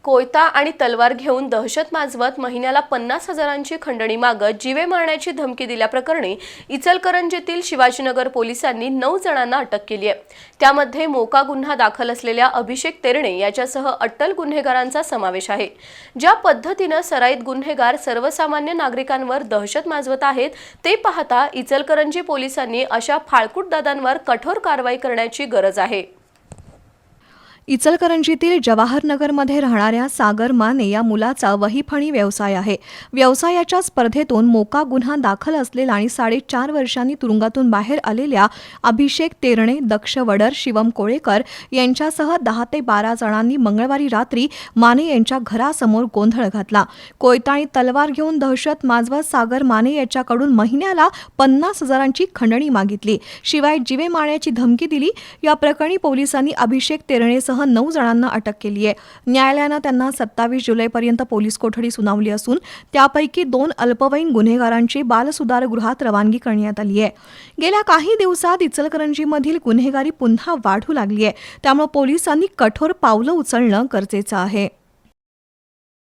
कोयता आणि तलवार घेऊन दहशत माजवत महिन्याला 50,000ची खंडणी मागत जीवे मारण्याची धमकी दिल्याप्रकरणी इचलकरंजीतील शिवाजीनगर पोलिसांनी 9 जणांना अटक केली आहे। त्यामध्ये मोका गुन्हा दाखल असलेल्या अभिषेक तेरणे याच्यासह अट्टल गुन्हेगारांचा समावेश आहे। ज्या पद्धतीने सराईत गुन्हेगार सर्वसामान्य नागरिकांवर दहशत माजवत आहेत ते पाहता इचलकरंजी पोलिसांनी अशा फाळकूट दादांवर कठोर कारवाई करण्याची गरज आहे। इचलकरंजीतील जवाहरनगरमध्ये राहणाऱ्या सागर माने या मुलाचा वहीफणी व्यवसाय आहे। व्यवसायाच्या स्पर्धेतून मोका गुन्हा दाखल असलेला आणि 4.5 वर्षांनी तुरुंगातून बाहेर आलेल्या अभिषेक तेरणे, दक्ष वडर, शिवम कोळेकर यांच्यासह 10 ते 12 जणांनी मंगळवारी रात्री माने यांच्या घरासमोर गोंधळ घातला। कोयता आणि तलवार घेऊन दहशत माजवत सागर माने याच्याकडून महिन्याला 50,000ची खंडणी मागितली, शिवाय जीवे मारण्याची धमकी दिली। या प्रकरणी पोलिसांनी अभिषेक तेरणेसह 9 जणांना अटक केली आहे। न्यायालयानं त्यांना 27 जुलैपर्यंत पोलीस कोठडी सुनावली असून त्यापैकी 2 अल्पवयीन गुन्हेगारांची बालसुधारगृहात रवानगी करण्यात आली आहे। गेल्या काही दिवसात इचलकरंजीमधील गुन्हेगारी पुन्हा वाढू लागली आहे, त्यामुळे पोलिसांनी कठोर पावलं उचलणं गरजेचं आहे।